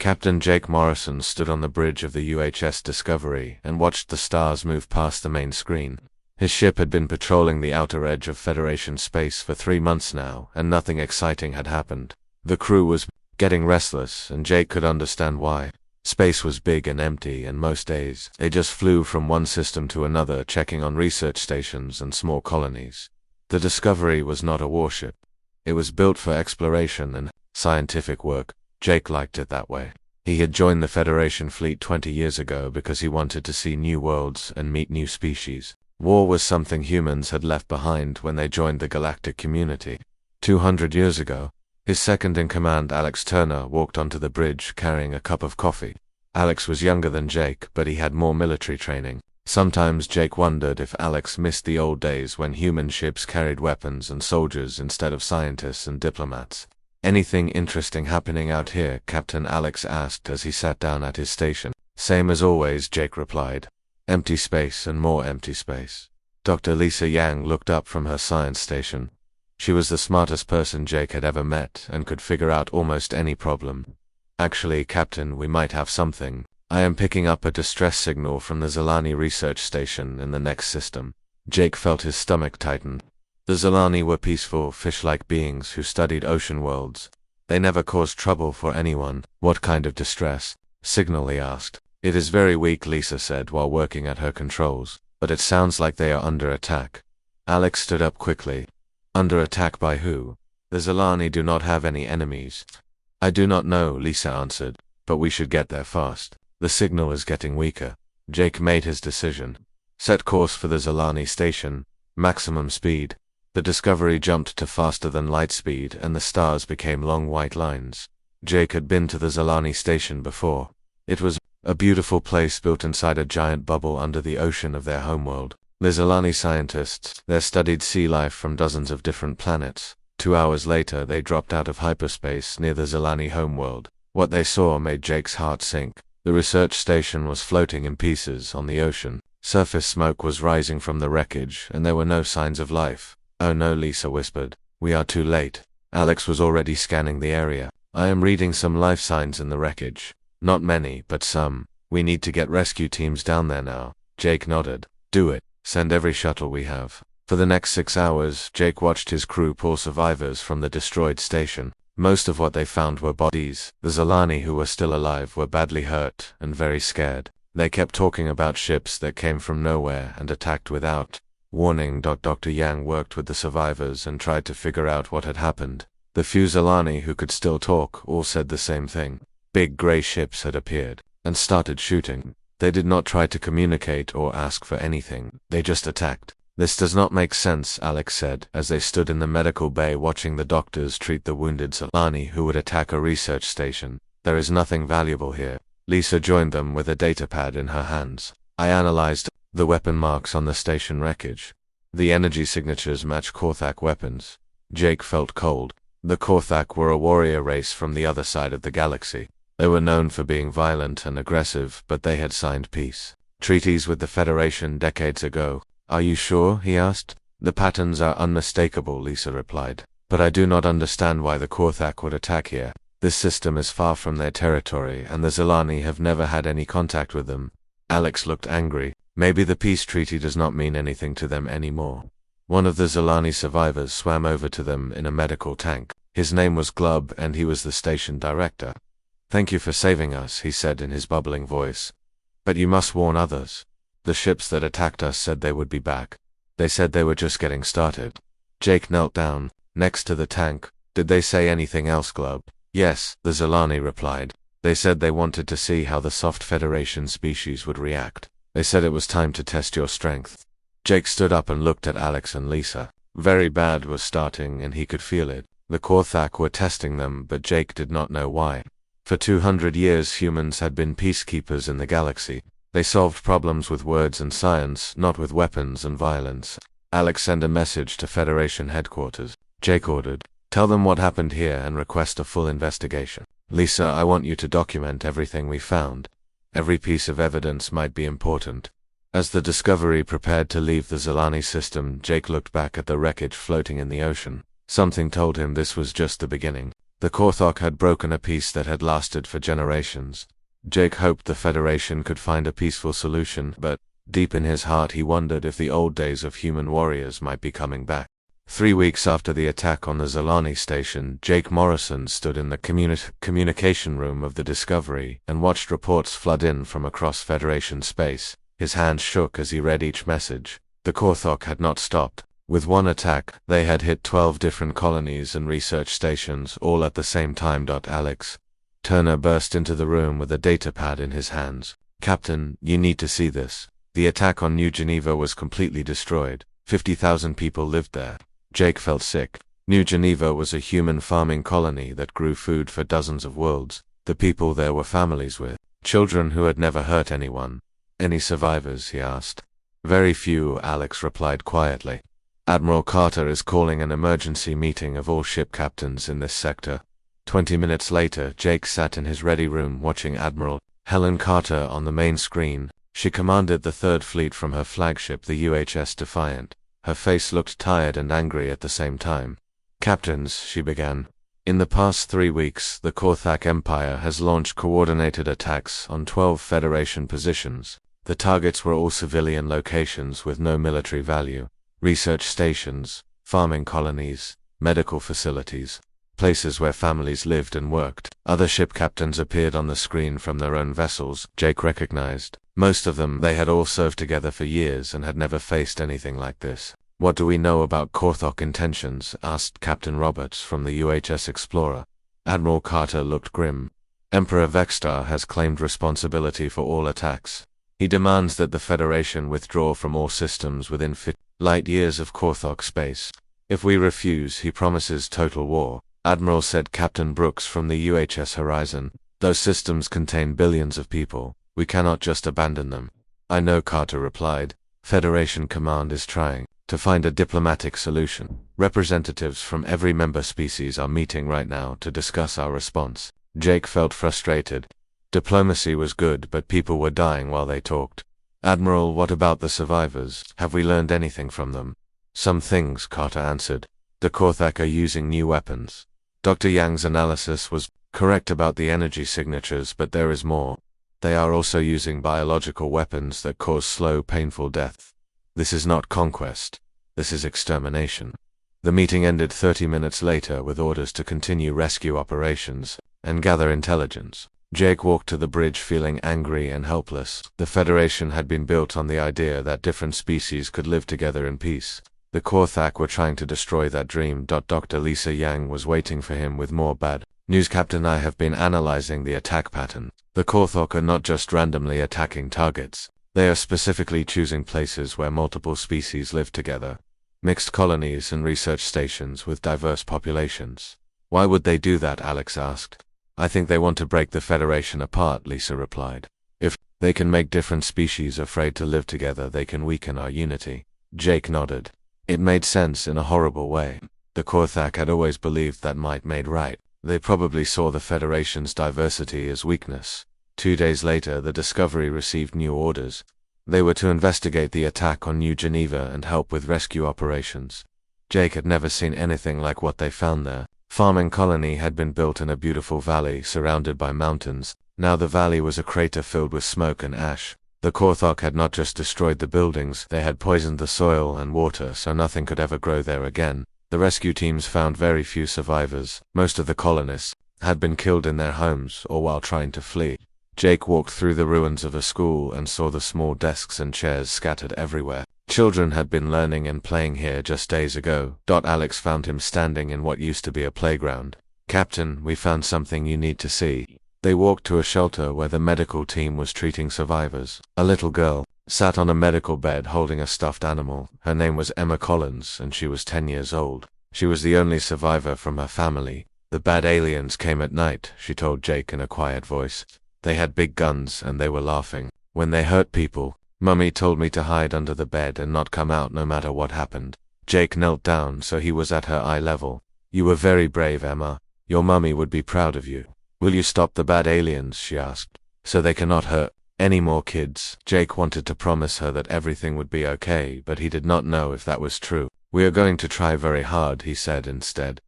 Captain Jake Morrison stood on the bridge of the UHS Discovery and watched the stars move past the main screen. His ship had been patrolling the outer edge of Federation space for 3 months now, and nothing exciting had happened. The crew was getting restless, and Jake could understand why. Space was big and empty, and most days, they just flew from one system to another, checking on research stations and small colonies. The Discovery was not a warship. It was built for exploration and scientific work. Jake liked it that way. He had joined the Federation fleet 20 years ago because he wanted to see new worlds and meet new species. War was something humans had left behind when they joined the galactic community. 200 years ago, his second-in-command, Alex Turner, walked onto the bridge carrying a cup of coffee. Alex was younger than Jake, but he had more military training. Sometimes Jake wondered if Alex missed the old days when human ships carried weapons and soldiers instead of scientists and diplomats. "Anything interesting happening out here?" Captain Alex asked as he sat down at his station. "Same as always," Jake replied. "Empty space and more empty space." Dr. Lisa Yang looked up from her science station. She was the smartest person Jake had ever met and could figure out almost any problem. "Actually, Captain, we might have something. I am picking up a distress signal from the Zalani research station in the next system." Jake felt his stomach tighten. The Zalani were peaceful, fish-like beings who studied ocean worlds. They never caused trouble for anyone. "What kind of distress signal?" he asked. "It is very weak," Lisa said while working at her controls, "but it sounds like they are under attack." Alex stood up quickly. "Under attack by who? The Zalani do not have any enemies." "I do not know," Lisa answered, "but we should get there fast. The signal is getting weaker." Jake made his decision. "Set course for the Zalani station. Maximum speed." The Discovery jumped to faster than light speed, and the stars became long white lines. Jake had been to the Zalani station before. It was a beautiful place built inside a giant bubble under the ocean of their homeworld. The Zalani scientists there studied sea life from dozens of different planets. 2 hours later, they dropped out of hyperspace near the Zalani homeworld. What they saw made Jake's heart sink. The research station was floating in pieces on the ocean. Surface smoke was rising from the wreckage, and there were no signs of life. "Oh no," Lisa whispered. "We are too late." Alex was already scanning the area. "I am reading some life signs in the wreckage. Not many, but some. We need to get rescue teams down there now." Jake nodded. "Do it. Send every shuttle we have." For the next 6 hours, Jake watched his crew pull survivors from the destroyed station. Most of what they found were bodies. The Zalani who were still alive were badly hurt and very scared. They kept talking about ships that came from nowhere and attacked without warning. Dr. Yang worked with the survivors and tried to figure out what had happened. The few Zalani who could still talk all said the same thing. Big gray ships had appeared and started shooting. They did not try to communicate or ask for anything. They just attacked. "This does not make sense," Alex said, as they stood in the medical bay watching the doctors treat the wounded Zalani who would attack a research station. "There is nothing valuable here." Lisa joined them with a datapad in her hands. "I analyzed the weapon marks on the station wreckage. The energy signatures match Korthak weapons." Jake felt cold. The Korthak were a warrior race from the other side of the galaxy. They were known for being violent and aggressive, but they had signed peace treaties with the Federation decades ago. "Are you sure?" he asked. "The patterns are unmistakable," Lisa replied. "But I do not understand why the Korthak would attack here. This system is far from their territory, and the Zalani have never had any contact with them." Alex looked angry. Maybe the peace treaty does not mean anything to them anymore. One of the Zalani survivors swam over to them in a medical tank. His name was Glub, and he was the station director. "Thank you for saving us," he said in his bubbling voice. "But you must warn others. The ships that attacked us said they would be back. They said they were just getting started." Jake knelt down next to the tank. "Did they say anything else, Glub?" "Yes," the Zalani replied. "They said they wanted to see how the soft Federation species would react. They said it was time to test your strength." Jake stood up and looked at Alex and Lisa. Very bad was starting, and he could feel it. The Korthak were testing them, but Jake did not know why. For 200 years, humans had been peacekeepers in the galaxy. They solved problems with words and science, not with weapons and violence. Alex sent a message to Federation headquarters. Jake ordered, "Tell them what happened here and request a full investigation. Lisa, I want you to document everything we found. Every piece of evidence might be important." As the Discovery prepared to leave the Zalani system, Jake looked back at the wreckage floating in the ocean. Something told him this was just the beginning. The Korthok had broken a peace that had lasted for generations. Jake hoped the Federation could find a peaceful solution, but deep in his heart he wondered if the old days of human warriors might be coming back. 3 weeks after the attack on the Zolani station, Jake Morrison stood in the communication room of the Discovery and watched reports flood in from across Federation space. His hands shook as he read each message. The Korthok had not stopped. With one attack, they had hit 12 different colonies and research stations, all at the same time. Alex Turner burst into the room with a datapad in his hands. "Captain, you need to see this. The attack on New Geneva was completely destroyed. 50,000 people lived there." Jake felt sick. New Geneva was a human farming colony that grew food for dozens of worlds. The people there were families with children who had never hurt anyone. "Any survivors?" he asked. "Very few," Alex replied quietly. "Admiral Carter is calling an emergency meeting of all ship captains in this sector." 20 minutes later, Jake sat in his ready room watching Admiral Helen Carter on the main screen. She commanded the Third Fleet from her flagship, the UHS Defiant. Her face looked tired and angry at the same time. "Captains," she began. "In the past 3 weeks, the Korthak Empire has launched coordinated attacks on 12 Federation positions. The targets were all civilian locations with no military value. Research stations, farming colonies, medical facilities, places where families lived and worked." Other ship captains appeared on the screen from their own vessels. Jake recognized most of them. They had all served together for years and had never faced anything like this. "What do we know about Korthok intentions?" asked Captain Roberts from the UHS Explorer. Admiral Carter looked grim. "Emperor Vextar has claimed responsibility for all attacks. He demands that the Federation withdraw from all systems within 50 light years of Korthok space. If we refuse, he promises total war." Admiral said Captain Brooks from the UHS Horizon. "Those systems contain billions of people. We cannot just abandon them." "I know," Carter replied. "Federation Command is trying to find a diplomatic solution. Representatives from every member species are meeting right now to discuss our response." Jake felt frustrated. Diplomacy was good, but people were dying while they talked. "Admiral, what about the survivors? Have we learned anything from them?" "Some things," Carter answered. "The Korthak are using new weapons. Dr. Yang's analysis was correct about the energy signatures, but there is more. They are also using biological weapons that cause slow, painful death. This is not conquest. This is extermination." The meeting ended 30 minutes later with orders to continue rescue operations and gather intelligence. Jake walked to the bridge feeling angry and helpless. The Federation had been built on the idea that different species could live together in peace. The Korthak were trying to destroy that dream. Dr. Lisa Yang was waiting for him with more bad news. "Captain, I have been analyzing the attack pattern. The Korthak are not just randomly attacking targets. They are specifically choosing places where multiple species live together. Mixed colonies and research stations with diverse populations." "Why would they do that?" Alex asked. "I think they want to break the Federation apart," Lisa replied. "If they can make different species afraid to live together, they can weaken our unity." Jake nodded. It made sense in a horrible way. The Korthak had always believed that might made right. They probably saw the Federation's diversity as weakness. 2 days later, the Discovery received new orders. They were to investigate the attack on New Geneva and help with rescue operations. Jake had never seen anything like what they found there. Farming colony had been built in a beautiful valley surrounded by mountains. Now the valley was a crater filled with smoke and ash. The Korthak had not just destroyed the buildings, they had poisoned the soil and water so nothing could ever grow there again. The rescue teams found very few survivors. Most of the colonists had been killed in their homes or while trying to flee. Jake walked through the ruins of a school and saw the small desks and chairs scattered everywhere. Children had been learning and playing here just days ago. Alex found him standing in what used to be a playground. "Captain, we found something you need to see." They walked to a shelter where the medical team was treating survivors. A little girl sat on a medical bed holding a stuffed animal. Her name was Emma Collins, and she was 10 years old. She was the only survivor from her family. "The bad aliens came at night," she told Jake in a quiet voice. "They had big guns, and they were laughing. When they hurt people, Mummy told me to hide under the bed and not come out no matter what happened." Jake knelt down so he was at her eye level. "You were very brave, Emma. Your mummy would be proud of you." "Will you stop the bad aliens?" she asked. "So they cannot hurt any more kids?" Jake wanted to promise her that everything would be okay, but he did not know if that was true. "We are going to try very hard," he said instead.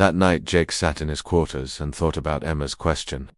That night Jake sat in his quarters and thought about Emma's question.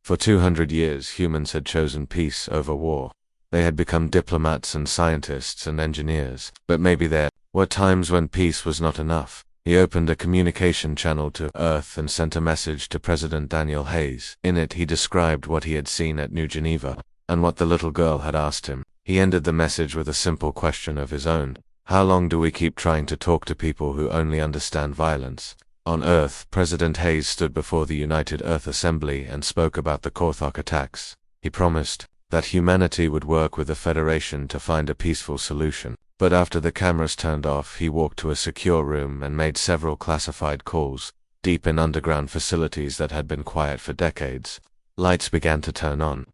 For 200 years humans had chosen peace over war. They had become diplomats and scientists and engineers, but maybe there were times when peace was not enough. He opened a communication channel to Earth and sent a message to President Daniel Hayes. In it he described what he had seen at New Geneva, and what the little girl had asked him. He ended the message with a simple question of his own. How long do we keep trying to talk to people who only understand violence? On Earth, President Hayes stood before the United Earth Assembly and spoke about the Korthok attacks. He promised that humanity would work with the Federation to find a peaceful solution. But after the cameras turned off, he walked to a secure room and made several classified calls, deep in underground facilities that had been quiet for decades. Lights began to turn on.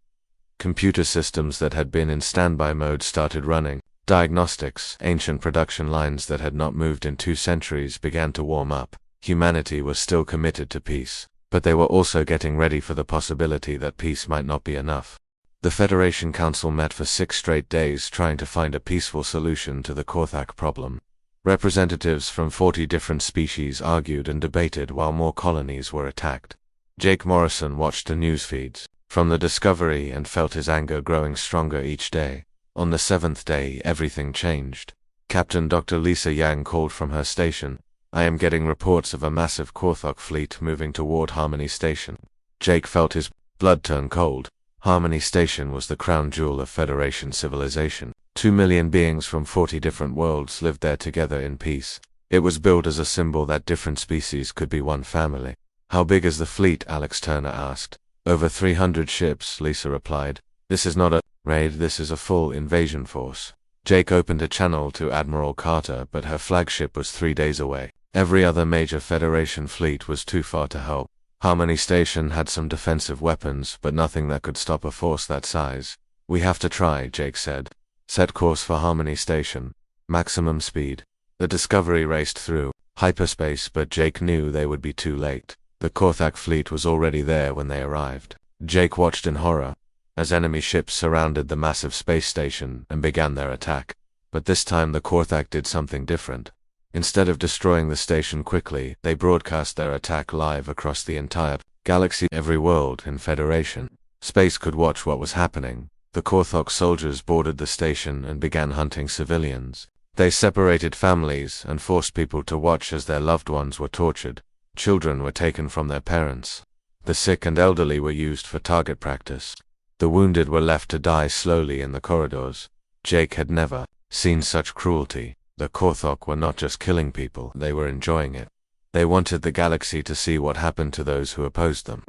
Computer systems that had been in standby mode started running. Diagnostics, ancient production lines that had not moved in 2 centuries, began to warm up. Humanity was still committed to peace, but they were also getting ready for the possibility that peace might not be enough. The Federation Council met for 6 straight days trying to find a peaceful solution to the Korthok problem. Representatives from 40 different species argued and debated while more colonies were attacked. Jake Morrison watched the news feeds from the Discovery and felt his anger growing stronger each day. On the 7th day, everything changed. Captain Dr. Lisa Yang called from her station. I am getting reports of a massive Korthok fleet moving toward Harmony Station. Jake felt his blood turn cold. Harmony Station was the crown jewel of Federation civilization. 2 million beings from 40 different worlds lived there together in peace. It was built as a symbol that different species could be one family. How big is the fleet? Alex Turner asked. Over 300 ships, Lisa replied. This is not a raid, this is a full invasion force. Jake opened a channel to Admiral Carter, but her flagship was 3 days away. Every other major Federation fleet was too far to help. Harmony Station had some defensive weapons, but nothing that could stop a force that size. We have to try, Jake said. Set course for Harmony Station. Maximum speed. The Discovery raced through hyperspace, but Jake knew they would be too late. The Korthok fleet was already there when they arrived. Jake watched in horror as enemy ships surrounded the massive space station and began their attack. But this time the Korthok did something different. Instead of destroying the station quickly, they broadcast their attack live across the entire galaxy. Every world in Federation space could watch what was happening. The Korthok soldiers boarded the station and began hunting civilians. They separated families and forced people to watch as their loved ones were tortured. Children were taken from their parents. The sick and elderly were used for target practice. The wounded were left to die slowly in the corridors. Jake had never seen such cruelty. The Korthok were not just killing people, they were enjoying it. They wanted the galaxy to see what happened to those who opposed them.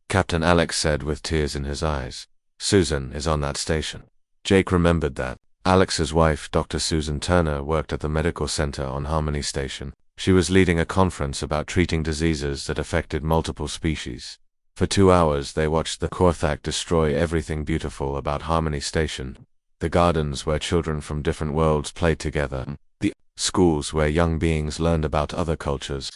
Captain Alex said with tears in his eyes. Susan is on that station. Jake remembered that. Alex's wife, Dr. Susan Turner, worked at the medical center on Harmony Station. She was leading a conference about treating diseases that affected multiple species. For 2 hours they watched the Korthok destroy everything beautiful about Harmony Station. The gardens where children from different worlds played together. The schools where young beings learned about other cultures.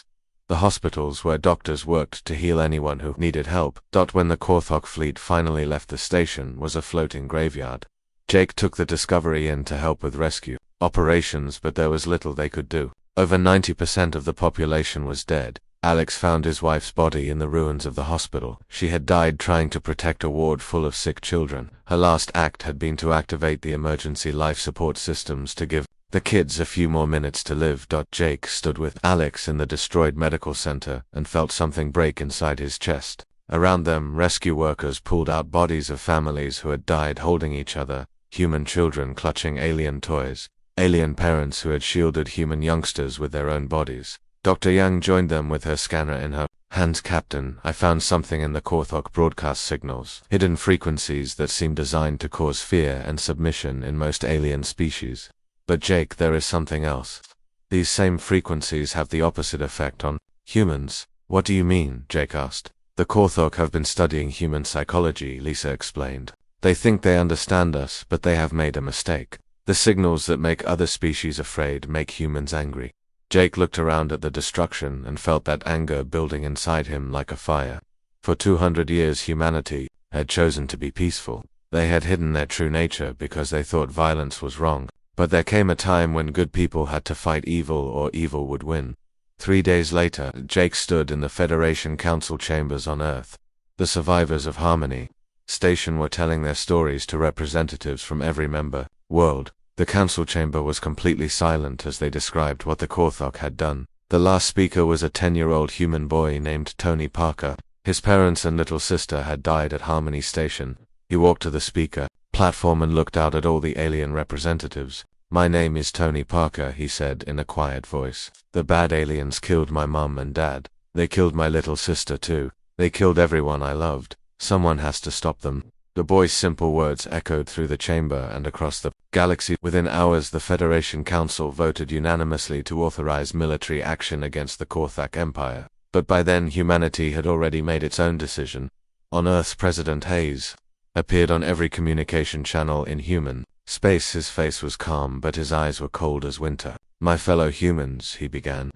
The hospitals where doctors worked to heal anyone who needed help. When the Korthok fleet finally left the station was a floating graveyard. Jake took the Discovery in to help with rescue operations, but there was little they could do. Over 90% of the population was dead. Alex found his wife's body in the ruins of the hospital. She had died trying to protect a ward full of sick children. Her last act had been to activate the emergency life support systems to give the kids a few more minutes to live. Jake stood with Alex in the destroyed medical center and felt something break inside his chest. Around them, rescue workers pulled out bodies of families who had died holding each other, human children clutching alien toys, alien parents who had shielded human youngsters with their own bodies. Dr. Yang joined them with her scanner in her hands. Captain, I found something in the Korthok broadcast signals, hidden frequencies that seem designed to cause fear and submission in most alien species. But Jake, there is something else. These same frequencies have the opposite effect on humans. What do you mean? Jake asked. The Korthok have been studying human psychology, Lisa explained. They think they understand us, but they have made a mistake. The signals that make other species afraid make humans angry. Jake looked around at the destruction and felt that anger building inside him like a fire. For 200 years humanity had chosen to be peaceful. They had hidden their true nature because they thought violence was wrong. But there came a time when good people had to fight evil or evil would win. 3 days later, Jake stood in the Federation Council chambers on Earth. The survivors of Harmony Station were telling their stories to representatives from every member world. The council chamber was completely silent as they described what the Korthok had done. The last speaker was a 10-year-old human boy named Tony Parker. His parents and little sister had died at Harmony Station. He walked to the speaker platform and looked out at all the alien representatives. "My name is Tony Parker," he said in a quiet voice. "The bad aliens killed my mum and dad. They killed my little sister too. They killed everyone I loved. Someone has to stop them." The boy's simple words echoed through the chamber and across the galaxy. Within hours, the Federation Council voted unanimously to authorize military action against the Korthak Empire. But by then, humanity had already made its own decision. On Earth, President Hayes appeared on every communication channel in human space. His face was calm, but his eyes were cold as winter. "My fellow humans," he began.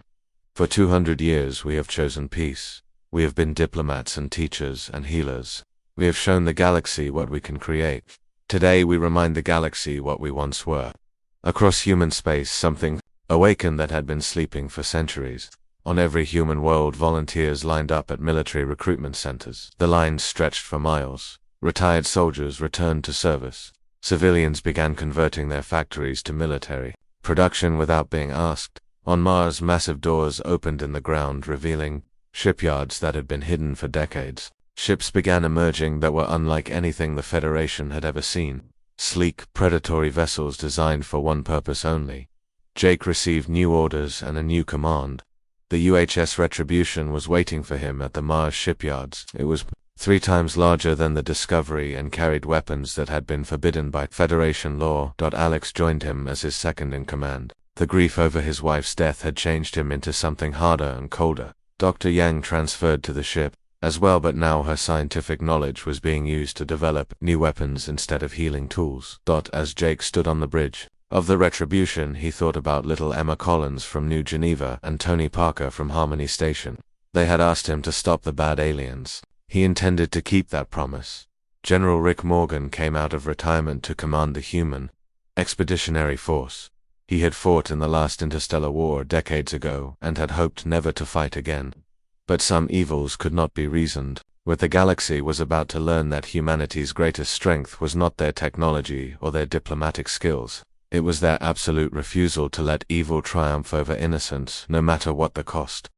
"For 200 years we have chosen peace. We have been diplomats and teachers and healers. We have shown the galaxy what we can create. Today we remind the galaxy what we once were." Across human space, something awakened that had been sleeping for centuries. On every human world, volunteers lined up at military recruitment centers. The lines stretched for miles. Retired soldiers returned to service. Civilians began converting their factories to military production without being asked. On Mars, massive doors opened in the ground, revealing shipyards that had been hidden for decades. Ships began emerging that were unlike anything the Federation had ever seen. Sleek, predatory vessels designed for one purpose only. Jake received new orders and a new command. The UHS Retribution was waiting for him at the Mars shipyards. It was 3 times larger than the Discovery and carried weapons that had been forbidden by Federation law. Alex joined him as his second in command. The grief over his wife's death had changed him into something harder and colder. Dr. Yang transferred to the ship as well, but now her scientific knowledge was being used to develop new weapons instead of healing tools. As Jake stood on the bridge of the Retribution, he thought about little Emma Collins from New Geneva and Tony Parker from Harmony Station. They had asked him to stop the bad aliens. He intended to keep that promise. General Rick Morgan came out of retirement to command the human expeditionary force. He had fought in the last interstellar war decades ago and had hoped never to fight again. But some evils could not be reasoned with. The galaxy was about to learn that humanity's greatest strength was not their technology or their diplomatic skills. It was their absolute refusal to let evil triumph over innocence, no matter what the cost.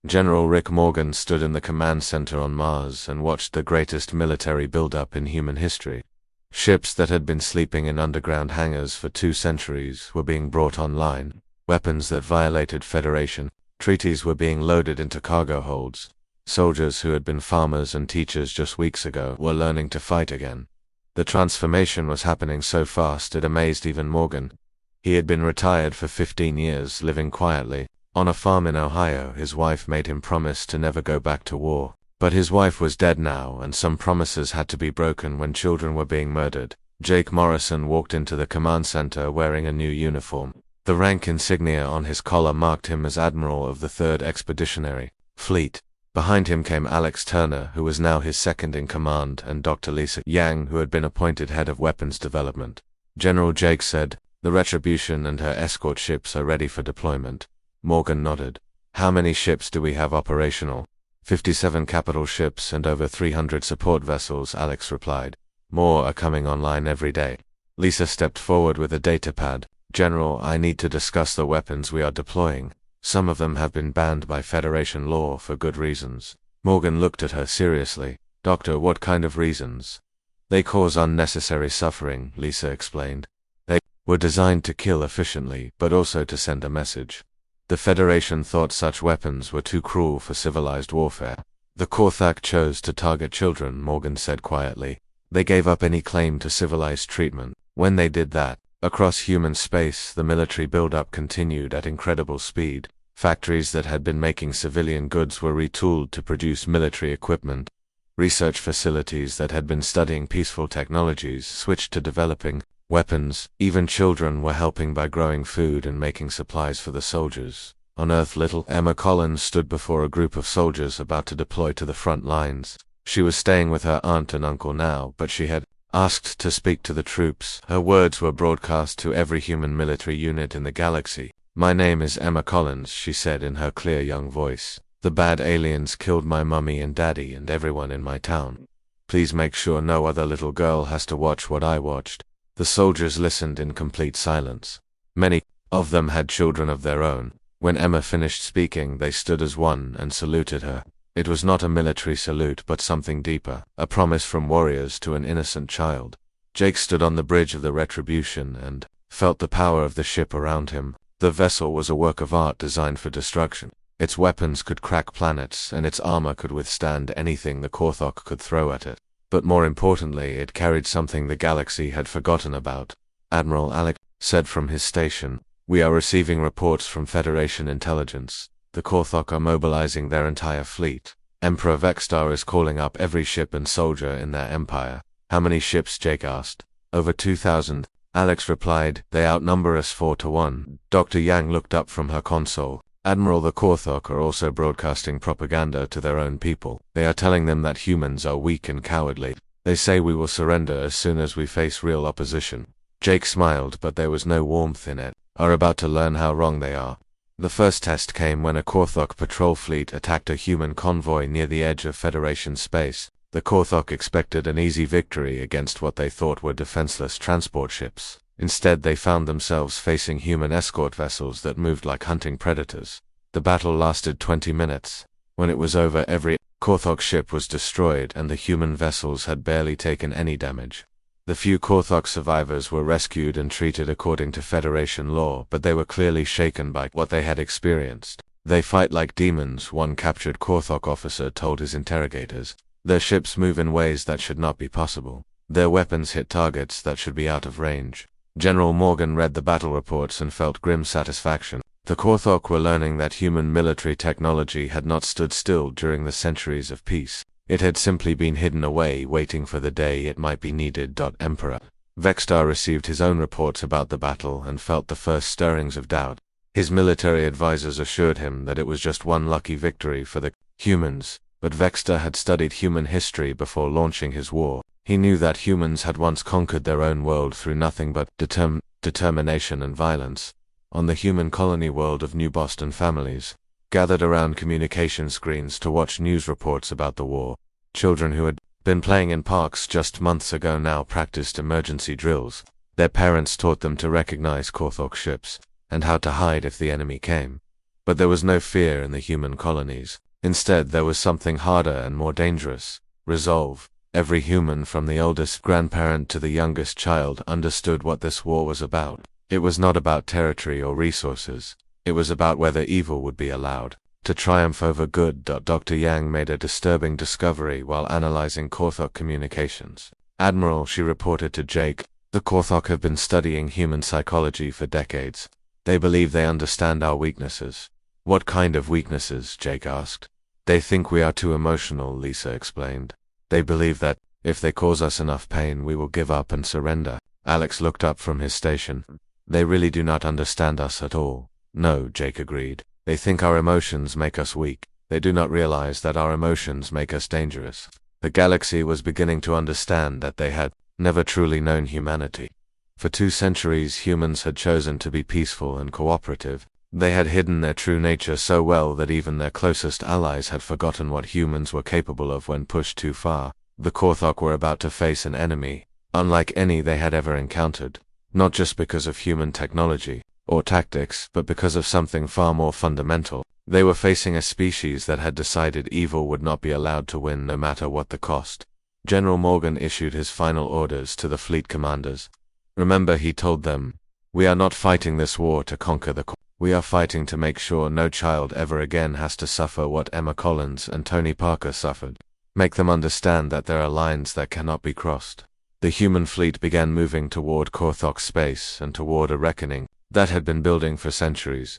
General Rick Morgan stood in the command center on Mars and watched the greatest military buildup in human history. Ships that had been sleeping in underground hangars for 2 centuries were being brought online. Weapons that violated Federation treaties were being loaded into cargo holds. Soldiers who had been farmers and teachers just weeks ago were learning to fight again. The transformation was happening so fast it amazed even Morgan. He had been retired for 15 years, living quietly on a farm in Ohio. His wife made him promise to never go back to war. But his wife was dead now, and some promises had to be broken when children were being murdered. Jake Morrison walked into the command center wearing a new uniform. The rank insignia on his collar marked him as Admiral of the 3rd Expeditionary Fleet. Behind him came Alex Turner, who was now his second in command, and Dr. Lisa Yang, who had been appointed head of weapons development. General Jake said, "The Retribution and her escort ships are ready for deployment." Morgan nodded. "How many ships do we have operational?" 57 capital ships and over 300 support vessels, Alex replied. "More are coming online every day." Lisa stepped forward with a datapad. "General, I need to discuss the weapons we are deploying. Some of them have been banned by Federation law for good reasons." Morgan looked at her seriously. "Doctor, what kind of reasons?" "They cause unnecessary suffering," Lisa explained. "They were designed to kill efficiently, but also to send a message. The Federation thought such weapons were too cruel for civilized warfare. The Korthak chose to target children," Morgan said quietly. "They gave up any claim to civilized treatment. When they did that, across human space, the military buildup continued at incredible speed. Factories that had been making civilian goods were retooled to produce military equipment. Research facilities that had been studying peaceful technologies switched to developing weapons. Even children were helping by growing food and making supplies for the soldiers." On Earth, little Emma Collins stood before a group of soldiers about to deploy to the front lines. She was staying with her aunt and uncle now, but she had asked to speak to the troops. Her words were broadcast to every human military unit in the galaxy. My name is Emma Collins, she said in her clear young voice. The bad aliens killed my mummy and daddy and everyone in my town. Please make sure no other little girl has to watch what I watched. The soldiers listened in complete silence. Many of them had children of their own. When Emma finished speaking, they stood as one and saluted her. It was not a military salute but something deeper, a promise from warriors to an innocent child. Jake stood on the bridge of the Retribution and felt the power of the ship around him. The vessel was a work of art designed for destruction. Its weapons could crack planets, and its armor could withstand anything the Korthok could throw at it. But more importantly, it carried something the galaxy had forgotten about. Admiral Alec said from his station, "We are receiving reports from Federation intelligence. The Korthok are mobilizing their entire fleet. Emperor Vextar is calling up every ship and soldier in their empire." "How many ships?" Jake asked. "Over 2,000. Alex replied, "They outnumber us 4-1. Dr. Yang looked up from her console. "Admiral, the Korthok are also broadcasting propaganda to their own people. They are telling them that humans are weak and cowardly. They say we will surrender as soon as we face real opposition." Jake smiled, but there was no warmth in it. "Are about to learn how wrong they are." The first test came when a Korthok patrol fleet attacked a human convoy near the edge of Federation space. The Korthok expected an easy victory against what they thought were defenseless transport ships. Instead, they found themselves facing human escort vessels that moved like hunting predators. The battle lasted 20 minutes. When it was over, every Korthok ship was destroyed and the human vessels had barely taken any damage. The few Korthok survivors were rescued and treated according to Federation law, but they were clearly shaken by what they had experienced. "They fight like demons," one captured Korthok officer told his interrogators. "Their ships move in ways that should not be possible. Their weapons hit targets that should be out of range." General Morgan read the battle reports and felt grim satisfaction. The Korthok were learning that human military technology had not stood still during the centuries of peace. It had simply been hidden away, waiting for the day it might be needed. Emperor Vextar received his own reports about the battle and felt the first stirrings of doubt. His military advisors assured him that it was just one lucky victory for the humans, but Vextar had studied human history before launching his war. He knew that humans had once conquered their own world through nothing but determination and violence. On the human colony world of New Boston, families gathered around communication screens to watch news reports about the war. Children who had been playing in parks just months ago now practiced emergency drills. Their parents taught them to recognize Korthok ships and how to hide if the enemy came. But there was no fear in the human colonies. Instead, there was something harder and more dangerous: resolve. Every human, from the oldest grandparent to the youngest child, understood what this war was about. It was not about territory or resources. It was about whether evil would be allowed to triumph over good. Dr. Yang made a disturbing discovery while analyzing Korthok communications. "Admiral," she reported to Jake, "the Korthok have been studying human psychology for decades. They believe they understand our weaknesses." "What kind of weaknesses?" Jake asked. "They think we are too emotional," Lisa explained. "They believe that, if they cause us enough pain, we will give up and surrender." Alex looked up from his station. "They really do not understand us at all." "No," Jake agreed. "They think our emotions make us weak. They do not realize that our emotions make us dangerous." The galaxy was beginning to understand that they had never truly known humanity. For 2 centuries, humans had chosen to be peaceful and cooperative. They had hidden their true nature so well that even their closest allies had forgotten what humans were capable of when pushed too far. The Korthok were about to face an enemy unlike any they had ever encountered, not just because of human technology or tactics, but because of something far more fundamental. They were facing a species that had decided evil would not be allowed to win no matter what the cost. General Morgan issued his final orders to the fleet commanders. "Remember," he told them, "we are not fighting this war to conquer the we are fighting to make sure no child ever again has to suffer what Emma Collins and Tony Parker suffered. Make them understand that there are lines that cannot be crossed." The human fleet began moving toward Korthok space and toward a reckoning that had been building for centuries.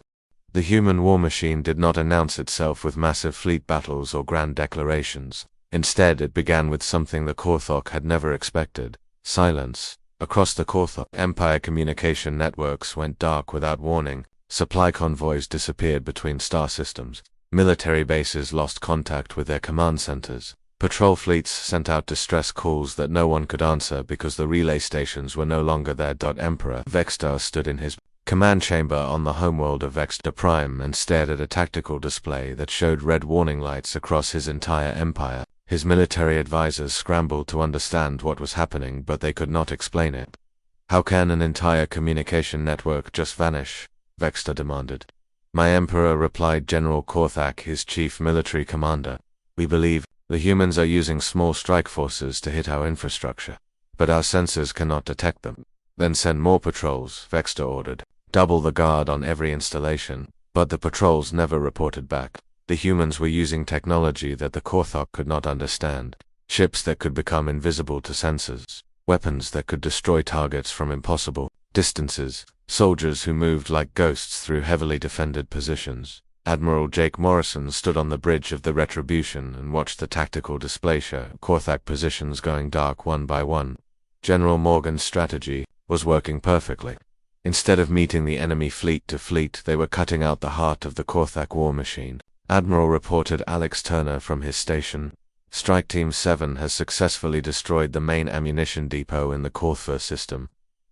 The human war machine did not announce itself with massive fleet battles or grand declarations. Instead, it began with something the Korthok had never expected: silence. Across the Korthok Empire, communication networks went dark without warning. Supply convoys disappeared between star systems. Military bases lost contact with their command centers. Patrol fleets sent out distress calls that no one could answer because the relay stations were no longer there. Emperor Vextar stood in his command chamber on the homeworld of Vector Prime and stared at a tactical display that showed red warning lights across his entire empire. His military advisors scrambled to understand what was happening, but they could not explain it. "How can an entire communication network just vanish?" Vexter demanded. "My Emperor," replied General Korthak, his chief military commander. "We believe the humans are using small strike forces to hit our infrastructure, but our sensors cannot detect them." "Then send more patrols," Vexter ordered. "Double the guard on every installation." But the patrols never reported back. The humans were using technology that the Korthok could not understand. Ships that could become invisible to sensors. Weapons that could destroy targets from impossible distances. Soldiers who moved like ghosts through heavily defended positions. Admiral Jake Morrison stood on the bridge of the Retribution and watched the tactical display show Korthak positions going dark one by one. General Morgan's strategy was working perfectly. Instead of meeting the enemy fleet to fleet, they were cutting out the heart of the Korthak war machine. Admiral reported Alex Turner from his station. Strike Team 7 has successfully destroyed the main ammunition depot in the Korthver system.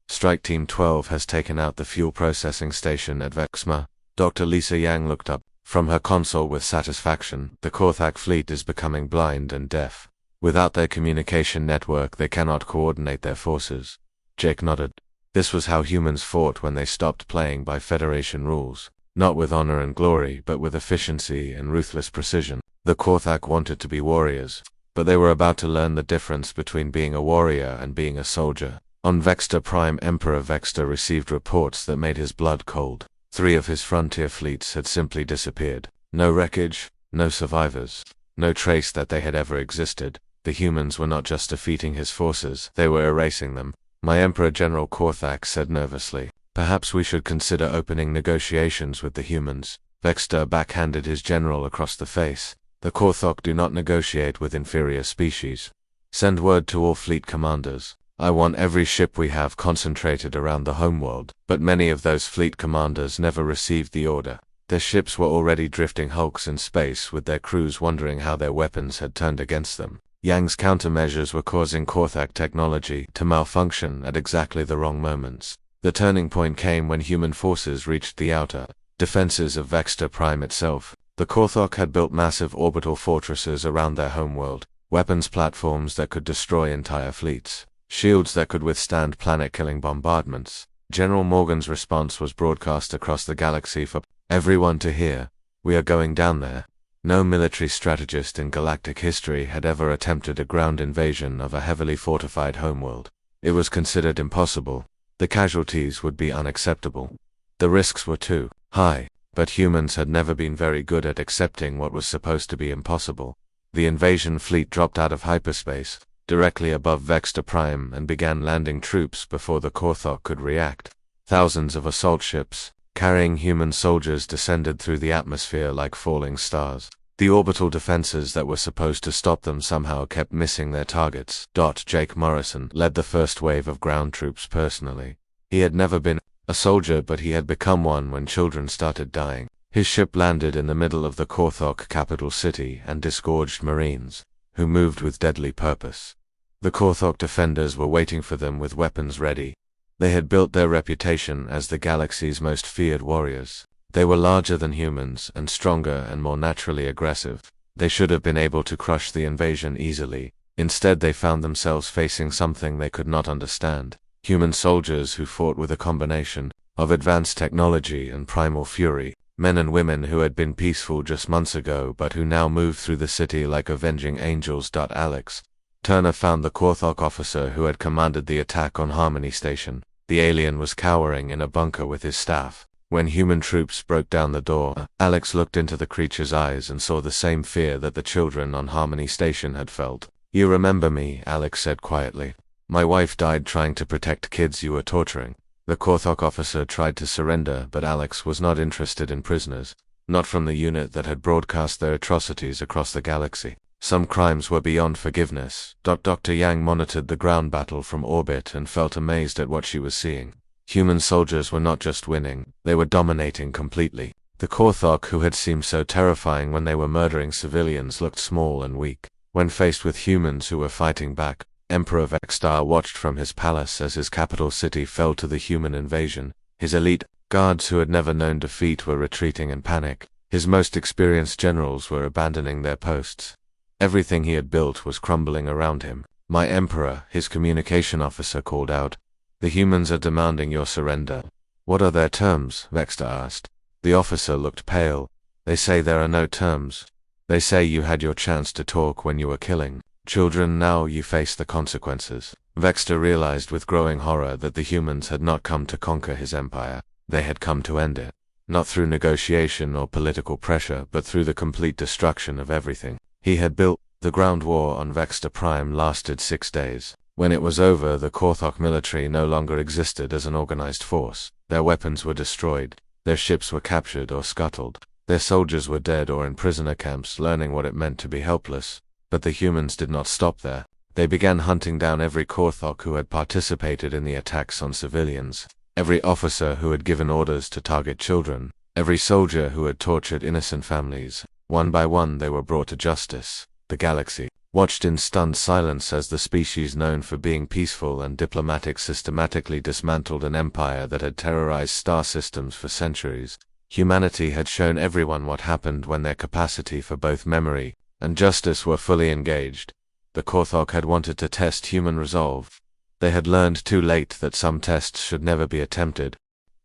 Strike Team 12 has taken out the fuel processing station at Vexma. Dr. Lisa Yang looked up from her console with satisfaction. The Korthak fleet is becoming blind and deaf. Without their communication network, they cannot coordinate their forces. Jake nodded. This was how humans fought when they stopped playing by Federation rules. Not with honor and glory, but with efficiency and ruthless precision. The Korthak wanted to be warriors, but they were about to learn the difference between being a warrior and being a soldier. On Vexter Prime, Emperor Vexter received reports that made his blood cold. 3 of his frontier fleets had simply disappeared. No wreckage, no survivors, no trace that they had ever existed. The humans were not just defeating his forces, they were erasing them. "My Emperor," General Korthak said nervously. "Perhaps we should consider opening negotiations with the humans." Vexter backhanded his general across the face. "The Korthok do not negotiate with inferior species. Send word to all fleet commanders. I want every ship we have concentrated around the homeworld." But many of those fleet commanders never received the order. Their ships were already drifting hulks in space, with their crews wondering how their weapons had turned against them. Yang's countermeasures were causing Korthak technology to malfunction at exactly the wrong moments. The turning point came when human forces reached the outer defenses of Vexter Prime itself. The Korthok had built massive orbital fortresses around their homeworld, weapons platforms that could destroy entire fleets, shields that could withstand planet-killing bombardments. General Morgan's response was broadcast across the galaxy for everyone to hear. "We are going down there." No military strategist in galactic history had ever attempted a ground invasion of a heavily fortified homeworld. It was considered impossible. The casualties would be unacceptable. The risks were too high, but humans had never been very good at accepting what was supposed to be impossible. The invasion fleet dropped out of hyperspace, directly above Vexter Prime, and began landing troops before the Korthok could react. Thousands of assault ships, carrying human soldiers, descended through the atmosphere like falling stars. The orbital defenses that were supposed to stop them somehow kept missing their targets. Jake Morrison led the first wave of ground troops personally. He had never been a soldier, but he had become one when children started dying. His ship landed in the middle of the Korthok capital city and disgorged Marines, who moved with deadly purpose. The Korthok defenders were waiting for them with weapons ready. They had built their reputation as the galaxy's most feared warriors. They were larger than humans, and stronger and more naturally aggressive. They should have been able to crush the invasion easily. Instead, they found themselves facing something they could not understand. Human soldiers who fought with a combination of advanced technology and primal fury. Men and women who had been peaceful just months ago, but who now moved through the city like avenging angels. Alex Turner found the Korthok officer who had commanded the attack on Harmony Station. The alien was cowering in a bunker with his staff. When human troops broke down the door, Alex looked into the creature's eyes and saw the same fear that the children on Harmony Station had felt. "You remember me," Alex said quietly. "My wife died trying to protect kids you were torturing." The Korthok officer tried to surrender, but Alex was not interested in prisoners. Not from the unit that had broadcast their atrocities across the galaxy. Some crimes were beyond forgiveness. Dr. Yang monitored the ground battle from orbit and felt amazed at what she was seeing. Human soldiers were not just winning, they were dominating completely. The Korthok, who had seemed so terrifying when they were murdering civilians, looked small and weak. When faced with humans who were fighting back, Emperor Vextar watched from his palace as his capital city fell to the human invasion. His elite Guards who had never known defeat were retreating in panic. His most experienced generals were abandoning their posts. Everything he had built was crumbling around him. "My Emperor," his communication officer called out. "The humans are demanding your surrender." "What are their terms?" Vexter asked. The officer looked pale. "They say there are no terms. They say you had your chance to talk when you were killing children, now you face the consequences." Vexter realized with growing horror that the humans had not come to conquer his empire. They had come to end it. Not through negotiation or political pressure, but through the complete destruction of everything he had built. The ground war on Vexter Prime lasted 6 days. When it was over, the Korthok military no longer existed as an organized force. Their weapons were destroyed. Their ships were captured or scuttled. Their soldiers were dead or in prisoner camps, learning what it meant to be helpless. But the humans did not stop there. They began hunting down every Korthok who had participated in the attacks on civilians, every officer who had given orders to target children, every soldier who had tortured innocent families. One by one they were brought to justice. The galaxy watched in stunned silence as the species known for being peaceful and diplomatic systematically dismantled an empire that had terrorized star systems for centuries. Humanity had shown everyone what happened when their capacity for both memory and justice were fully engaged. The Korthok had wanted to test human resolve. They had learned too late that some tests should never be attempted.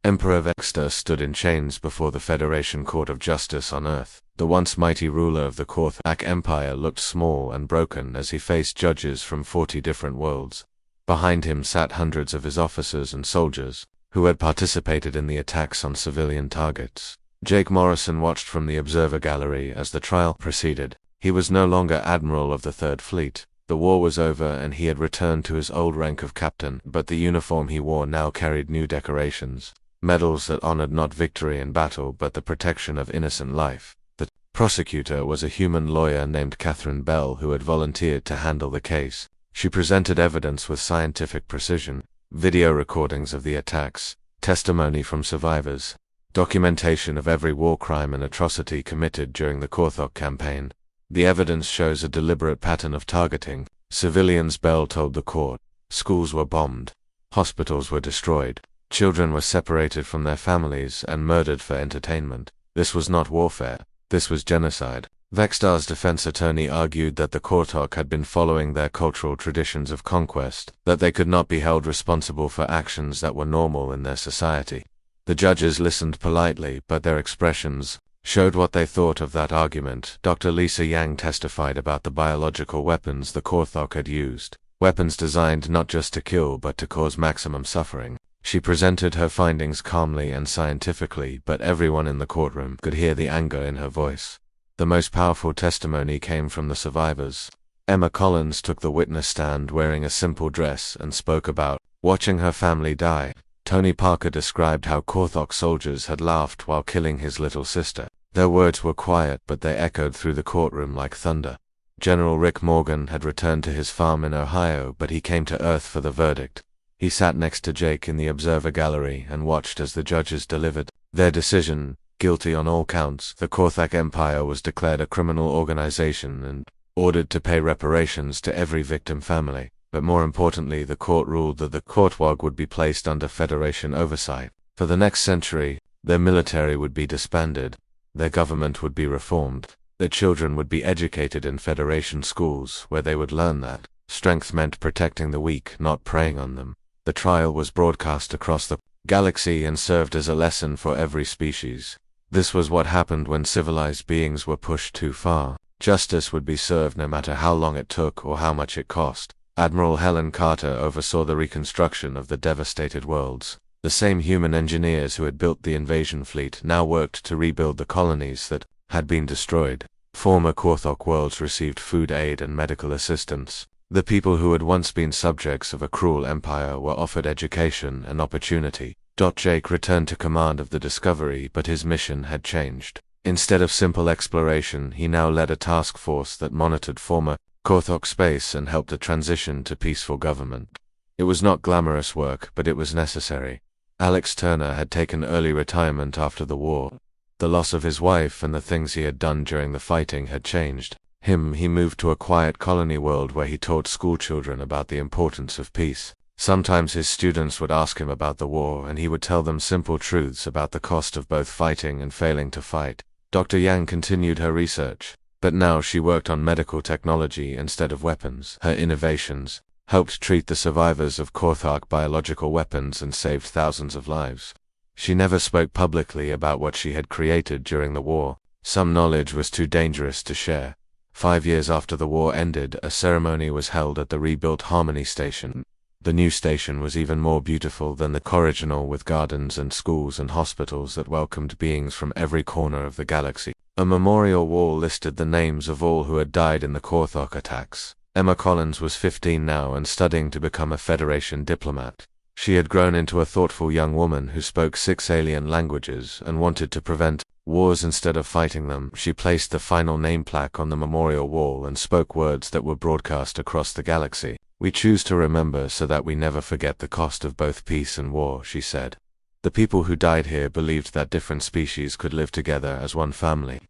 Emperor Vexter stood in chains before the Federation Court of Justice on Earth. The once mighty ruler of the Korthak Empire looked small and broken as he faced judges from 40 different worlds. Behind him sat hundreds of his officers and soldiers, who had participated in the attacks on civilian targets. Jake Morrison watched from the observer gallery as the trial proceeded. He was no longer Admiral of the Third Fleet. The war was over and he had returned to his old rank of captain, but the uniform he wore now carried new decorations. Medals that honored not victory in battle but the protection of innocent life. The prosecutor was a human lawyer named Catherine Bell who had volunteered to handle the case. She presented evidence with scientific precision, video recordings of the attacks, testimony from survivors, documentation of every war crime and atrocity committed during the Korthok campaign. The evidence shows a deliberate pattern of targeting civilians, Bell told the court. Schools were bombed. Hospitals were destroyed. Children were separated from their families and murdered for entertainment. This was not warfare. This was genocide. Vextar's defense attorney argued that the Korthok had been following their cultural traditions of conquest, that they could not be held responsible for actions that were normal in their society. The judges listened politely, but their expressions showed what they thought of that argument. Dr. Lisa Yang testified about the biological weapons the Korthok had used, weapons designed not just to kill but to cause maximum suffering. She presented her findings calmly and scientifically, but everyone in the courtroom could hear the anger in her voice. The most powerful testimony came from the survivors. Emma Collins took the witness stand wearing a simple dress and spoke about watching her family die. Tony Parker described how Korthok soldiers had laughed while killing his little sister. Their words were quiet, but they echoed through the courtroom like thunder. General Rick Morgan had returned to his farm in Ohio, but he came to Earth for the verdict. He sat next to Jake in the observer gallery and watched as the judges delivered their decision. Guilty on all counts, the Korthak Empire was declared a criminal organization and ordered to pay reparations to every victim family. But more importantly, the court ruled that the Korthwag would be placed under Federation oversight. For the next century, their military would be disbanded, their government would be reformed, their children would be educated in Federation schools where they would learn that strength meant protecting the weak, not preying on them. The trial was broadcast across the galaxy and served as a lesson for every species. This was what happened when civilized beings were pushed too far. Justice would be served no matter how long it took or how much it cost. Admiral Helen Carter oversaw the reconstruction of the devastated worlds. The same human engineers who had built the invasion fleet now worked to rebuild the colonies that had been destroyed. Former Korthok worlds received food aid and medical assistance. The people who had once been subjects of a cruel empire were offered education and opportunity. Jake returned to command of the Discovery, but his mission had changed. Instead of simple exploration, he now led a task force that monitored former Korthok space and helped the transition to peaceful government. It was not glamorous work, but it was necessary. Alex Turner had taken early retirement after the war. The loss of his wife and the things he had done during the fighting had changed him. He moved to a quiet colony world where he taught schoolchildren about the importance of peace. Sometimes his students would ask him about the war, and he would tell them simple truths about the cost of both fighting and failing to fight. Dr. Yang continued her research, but now she worked on medical technology instead of weapons. Her innovations helped treat the survivors of Korthok biological weapons and saved thousands of lives. She never spoke publicly about what she had created during the war. Some knowledge was too dangerous to share. 5 years after the war ended, a ceremony was held at the rebuilt Harmony Station. The new station was even more beautiful than the original, with gardens and schools and hospitals that welcomed beings from every corner of the galaxy. A memorial wall listed the names of all who had died in the Korthok attacks. Emma Collins was 15 now and studying to become a Federation diplomat. She had grown into a thoughtful young woman who spoke 6 alien languages and wanted to prevent wars instead of fighting them. She placed the final name plaque on the memorial wall and spoke words that were broadcast across the galaxy. "We choose to remember so that we never forget the cost of both peace and war," she said. The people who died here believed that different species could live together as one family.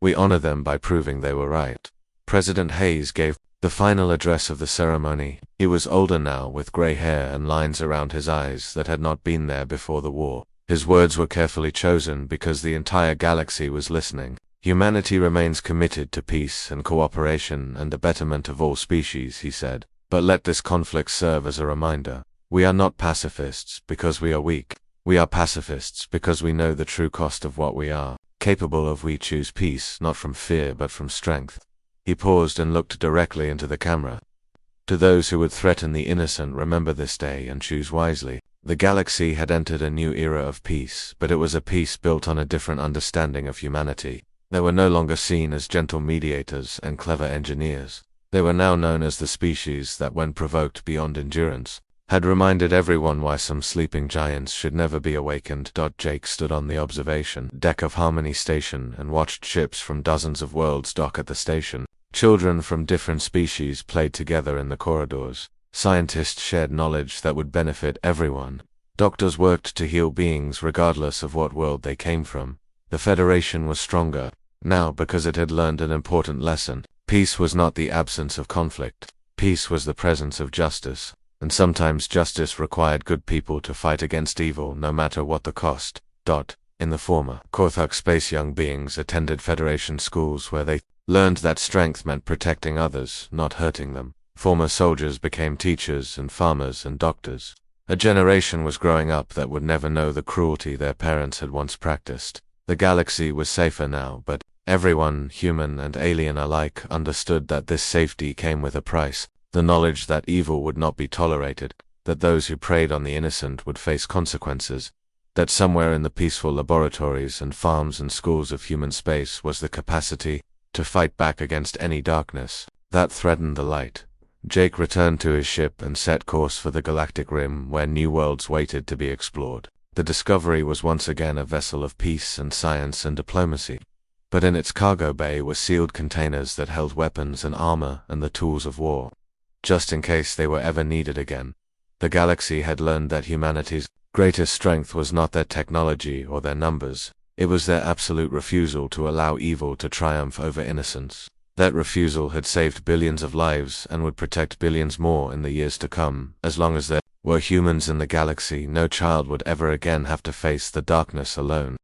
We honor them by proving they were right. President Hayes gave the final address of the ceremony. He was older now, with gray hair and lines around his eyes that had not been there before the war. His words were carefully chosen because the entire galaxy was listening. "Humanity remains committed to peace and cooperation and the betterment of all species," he said. "But let this conflict serve as a reminder. We are not pacifists because we are weak. We are pacifists because we know the true cost of what we are capable of. We choose peace, not from fear but from strength." He paused and looked directly into the camera. "To those who would threaten the innocent, remember this day and choose wisely." The galaxy had entered a new era of peace, but it was a peace built on a different understanding of humanity. They were no longer seen as gentle mediators and clever engineers. They were now known as the species that, when provoked beyond endurance, had reminded everyone why some sleeping giants should never be awakened. Jake stood on the observation deck of Harmony Station and watched ships from dozens of worlds dock at the station. Children from different species played together in the corridors. Scientists shared knowledge that would benefit everyone. Doctors worked to heal beings regardless of what world they came from. The Federation was stronger now because it had learned an important lesson. Peace was not the absence of conflict. Peace was the presence of justice. And sometimes justice required good people to fight against evil, no matter what the cost. In the former Korthok space, young beings attended Federation schools where they learned that strength meant protecting others, not hurting them. Former soldiers became teachers and farmers and doctors. A generation was growing up that would never know the cruelty their parents had once practiced. The galaxy was safer now, but everyone, human and alien alike, understood that this safety came with a price. The knowledge that evil would not be tolerated, that those who preyed on the innocent would face consequences, that somewhere in the peaceful laboratories and farms and schools of human space was the capacity to fight back against any darkness that threatened the light. Jake returned to his ship and set course for the Galactic Rim, where new worlds waited to be explored. The Discovery was once again a vessel of peace and science and diplomacy. But in its cargo bay were sealed containers that held weapons and armor and the tools of war, just in case they were ever needed again. The galaxy had learned that humanity's greatest strength was not their technology or their numbers. It was their absolute refusal to allow evil to triumph over innocence. That refusal had saved billions of lives and would protect billions more in the years to come. As long as there were humans in the galaxy, no child would ever again have to face the darkness alone.